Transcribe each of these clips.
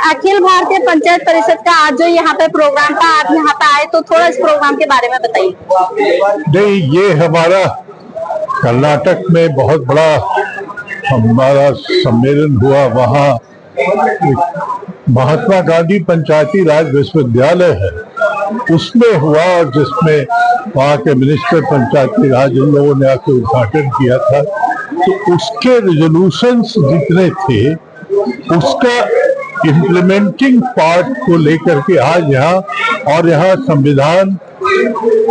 अखिल भारतीय पंचायत परिषद का आज जो यहाँ पे प्रोग्राम था, आप यहाँ पे आए तो थोड़ा इस प्रोग्राम के बारे में बताइए। नहीं, ये हमारा कर्नाटक में बहुत बड़ा हमारा सम्मेलन हुआ। वहाँ महात्मा गांधी पंचायती राज विश्वविद्यालय है, उसमें हुआ, और जिसमें वहाँ के मिनिस्टर पंचायती राज उन लोगों ने आके उद्घाटन किया था। तो उसके रेजोल्यूशंस जितने थे, उसका इम्प्लीमेंटिंग पार्ट को लेकर के आज यहाँ संविधान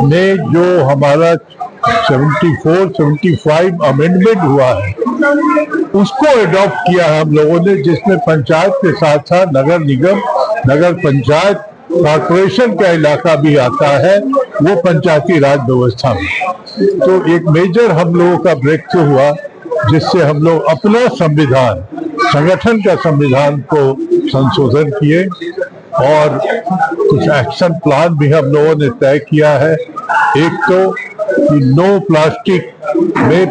ने जो हमारा 74-75 अमेंडमेंट हुआ है, उसको एडॉप्ट किया हम लोगों ने, जिसमें पंचायत के साथ साथ नगर निगम, नगर पंचायत, कॉर्पोरेशन का इलाका भी आता है, वो पंचायती राज व्यवस्था में। तो एक मेजर हम लोगों का ब्रेक थ्रू हुआ, जिससे हम लोग अपना संविधान, संगठन का संविधान को संशोधन किए, और कुछ एक्शन प्लान भी हम लोगों ने तय किया है। एक तो कि नो प्लास्टिक में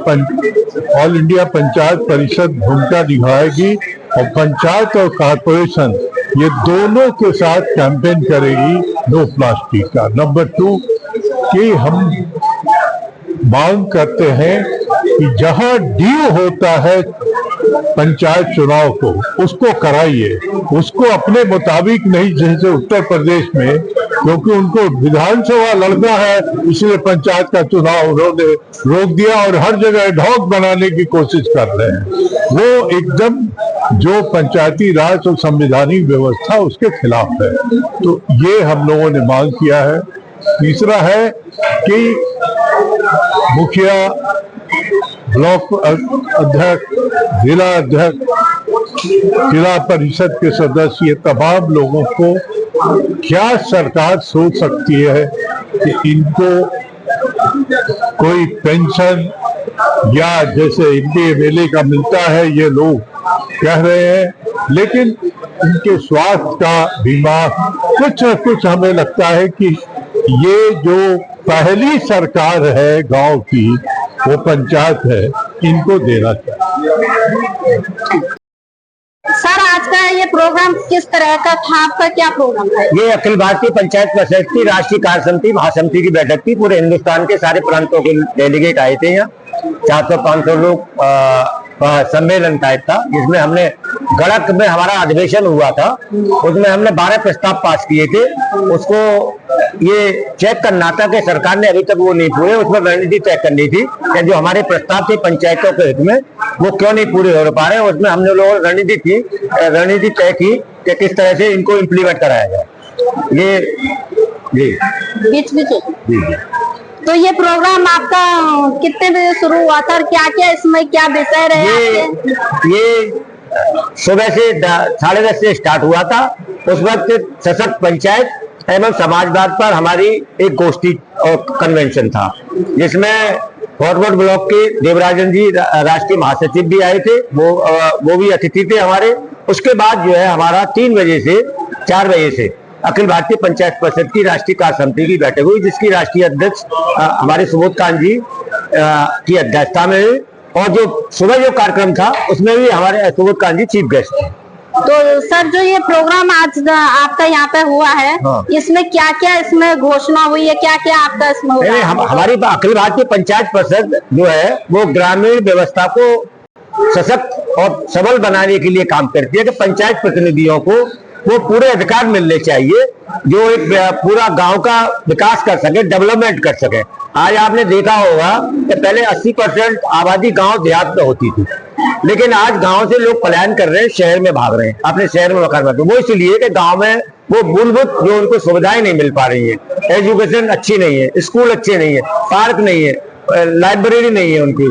ऑल इंडिया पंचायत परिषद भूमिका निभाएगी, और पंचायत और कॉर्पोरेशन ये दोनों के साथ कैंपेन करेगी नो प्लास्टिक का। नंबर 2 कि हम मांग करते हैं कि जहां ड्यू होता है पंचायत चुनाव को, उसको कराइए, उसको अपने मुताबिक नहीं, जैसे उत्तर प्रदेश में, क्योंकि उनको विधानसभा लड़ना है इसलिए पंचायत का चुनाव उन्होंने रोक दिया और हर जगह ढोक बनाने की कोशिश कर रहे हैं। वो एकदम जो पंचायती राज और संवैधानिक व्यवस्था उसके खिलाफ है। तो ये हम लोगों ने मांग किया है। तीसरा है कि मुखिया, ब्लॉक अध्यक्ष, जिला अध्यक्ष, जिला परिषद के सदस्य, ये तमाम लोगों को क्या सरकार सोच सकती है कि इनको कोई पेंशन या जैसे इनके एमएलए का मिलता है, ये लोग कह रहे हैं, लेकिन इनके स्वास्थ्य का बीमा, कुछ न कुछ हमें लगता है कि ये जो पहली सरकार है गांव की, वो पंचायत है, इनको देना चाहिए। सर, आज का ये प्रोग्राम किस तरह का था? आपका क्या प्रोग्राम था? ये अखिल भारतीय पंचायत परिषद की राष्ट्रीय कार्य समिति, महासमिति की बैठक थी। पूरे हिंदुस्तान के सारे प्रांतों के डेलीगेट आए थे यहाँ। 400-500 लोग सम्मेलन टाइप था, जिसमें हमने गढ़क में हमारा अधिवेशन हुआ था, उसमें हमने 12 प्रस्ताव पास किए थे। उसको ये चेक करना था कि सरकार ने अभी तक वो नहीं पूरे, उसमें रणनीति तय करनी थी कि जो हमारे प्रस्ताव थे पंचायतों के हित में, वो क्यों नहीं पूरे हो पा रहे हैं। उसमें हमने लोगों ने रणनीति तय की कि किस तरह से इनको इम्प्लीमेंट कराया जाए। ये जी। तो ये प्रोग्राम आपका कितने बजे शुरू हुआ था और क्या इसमें क्या विषय रहे? ये सुबह से 10:30 से स्टार्ट हुआ था। उस वक्त सशक्त पंचायत एवं समाजवाद पर हमारी एक गोष्ठी और कन्वेंशन था, जिसमें फॉरवर्ड ब्लॉक के देवराजन जी राष्ट्रीय महासचिव भी आए थे, वो भी अतिथि थे हमारे। उसके बाद जो है हमारा 3 बजे से 4 बजे से अखिल भारतीय पंचायत परिषद की राष्ट्रीय कार्य समिति की बैठक हुई, जिसकी राष्ट्रीय अध्यक्ष हमारे सुबोध कांत जी की अध्यक्षता में हुई, और जो सुबह जो कार्यक्रम था उसमें भी हमारे सुबोध कांत जी चीफ गेस्ट थे। तो सर, जो ये प्रोग्राम आज आपका यहाँ पे हुआ है, हाँ। इसमें क्या क्या इसमें घोषणा हुई है, क्या क्या आपका इसमें हुआ है? हमारी अखिल भारतीय पंचायत परिषद जो है वो ग्रामीण व्यवस्था को सशक्त और सबल बनाने के लिए काम करती है कि पंचायत प्रतिनिधियों को वो पूरे अधिकार मिलने चाहिए, जो एक पूरा गांव का विकास कर सके, डेवलपमेंट कर सके। आज आपने देखा होगा कि पहले 80% आबादी गांव देहात में होती थी, लेकिन आज गांव से लोग पलायन कर रहे हैं, शहर में भाग रहे हैं, अपने शहर में मकान बनाते हैं। वो इसलिए कि गांव में वो मूलभूत जो उनको सुविधाएं नहीं मिल पा रही है, एजुकेशन अच्छी नहीं है, स्कूल अच्छे नहीं है, पार्क नहीं है, लाइब्रेरी नहीं है उनकी,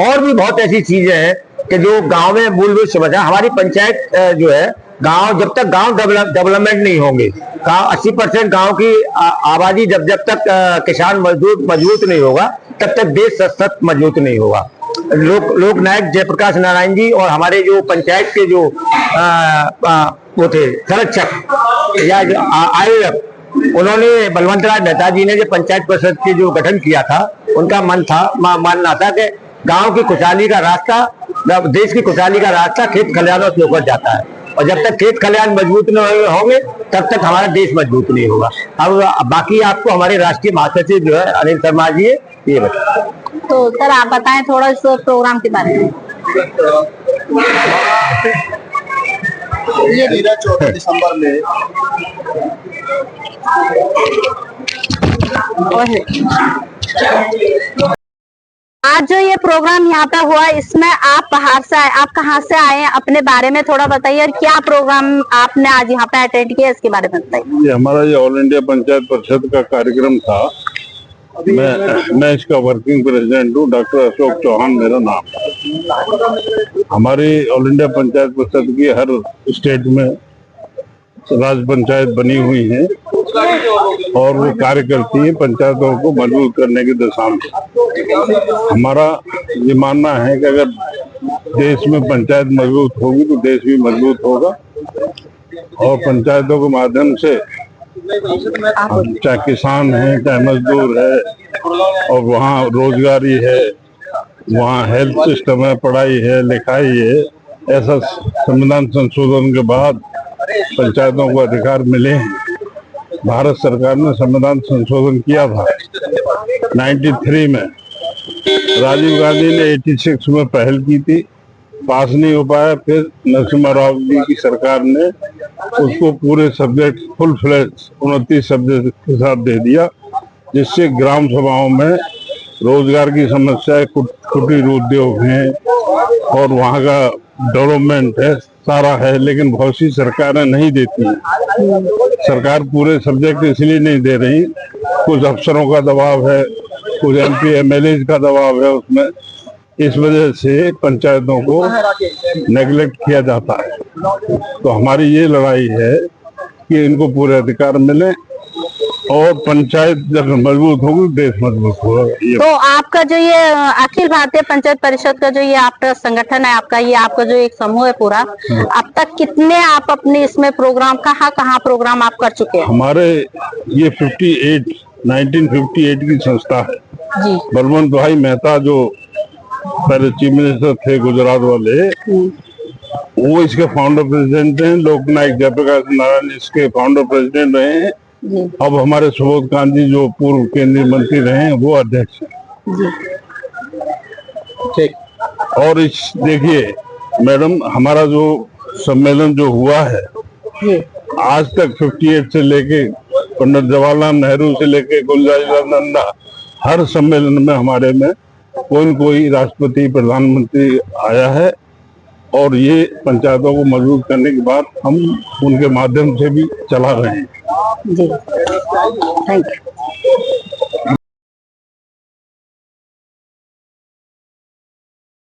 और भी बहुत ऐसी चीजें हैं कि जो गांव में मूलभूत सुविधा। हमारी पंचायत जो है गांव, जब तक गांव डेवलपमेंट नहीं होंगे, 80% गांव की आबादी जब तक किसान मजबूत नहीं होगा, तब तक देश सशक्त मजबूत नहीं होगा। लोक नायक जयप्रकाश नारायण जी और हमारे जो पंचायत के जो वो थे संरक्षक या आयोजक, उन्होंने बलवंत राय मेहता जी ने जो पंचायत परिषद के जो गठन किया था, उनका मानना था कि गांव की खुशहाली का रास्ता, देश की खुशहाली का रास्ता खेत खलिहानों से होकर जाता है। और जब तक खेत खलिहान मजबूत नहीं होंगे तब तक हमारा देश मजबूत नहीं होगा। अब बाकी आपको हमारे राष्ट्रीय महासचिव जो है अनिल शर्मा जी है, ये बताएं। तो सर आप बताएं थोड़ा इस प्रोग्राम के बारे में। ये 14 दिसंबर में आज जो ये प्रोग्राम यहाँ पे हुआ, इसमें आप बाहर से आए, आप कहाँ से आए हैं, अपने बारे में थोड़ा बताइए, और क्या प्रोग्राम आपने आज यहाँ पे अटेंड किया, इसके बारे में बताइए। ये हमारा ये ऑल इंडिया पंचायत परिषद का कार्यक्रम था। मैं इसका वर्किंग प्रेसिडेंट हूँ, डॉक्टर अशोक चौहान मेरा नाम है। हमारी ऑल इंडिया पंचायत परिषद की हर स्टेट में राज पंचायत बनी हुई है और वो कार्य करती है पंचायतों को मजबूत करने की दिशा में। हमारा ये मानना है कि अगर देश में पंचायत मजबूत होगी तो देश भी मजबूत होगा, और पंचायतों के माध्यम से चाहे किसान है, चाहे मजदूर है, और वहाँ रोजगारी है, वहाँ हेल्थ सिस्टम है, पढ़ाई है, लिखाई है, ऐसा संविधान संशोधन के बाद पंचायतों को अधिकार मिले हैं। भारत सरकार ने संविधान संशोधन किया था 93 में, राजीव गांधी ने 86 में पहल की थी, पास नहीं हो पाया। फिर नरसिम्हा राव जी की सरकार ने उसको पूरे सब्जेक्ट फुल फ्लैश 29 सब्जेक्ट के साथ दे दिया, जिससे ग्राम सभाओं में रोजगार की समस्या, कुटीर उद्योग है और वहाँ का डेवलपमेंट है, सारा है। लेकिन बहुत सी सरकारें नहीं देती हैं। सरकार पूरे सब्जेक्ट इसलिए नहीं दे रही, कुछ अफसरों का दबाव है, कुछ MP MLA का दबाव है उसमें, इस वजह से पंचायतों को नेग्लेक्ट किया जाता है। तो हमारी ये लड़ाई है कि इनको पूरे अधिकार मिले, और पंचायत जब मजबूत होगी देश मजबूत होगा। तो आपका जो ये अखिल भारतीय पंचायत परिषद का जो ये आपका संगठन है, आपका जो एक समूह है पूरा, अब तक कितने आप अपने इसमें प्रोग्राम, कहाँ प्रोग्राम आप कर चुके हैं? हमारे ये 1958 की संस्था है जी। बलवंत भाई मेहता जो पहले चीफ मिनिस्टर थे गुजरात वाले, वो इसके फाउंडर प्रेसिडेंट हैं। लोकनायक जयप्रकाश नारायण इसके फाउंडर प्रेसिडेंट रहे हैं। अब हमारे सुबोध कांत जी जो पूर्व केंद्रीय मंत्री रहे हैं वो अध्यक्ष हैं। ठीक। और इस देखिए मैडम, हमारा जो सम्मेलन जो हुआ है आज तक 58 से लेके पंडित जवाहरलाल नेहरू से लेके गुलजार नंदा, हर सम्मेलन में हमारे में कोई न कोई राष्ट्रपति, प्रधानमंत्री आया है, और ये पंचायतों को मजबूत करने के बाद हम उनके माध्यम से भी चला रहे हैं। जी, थैंक यू।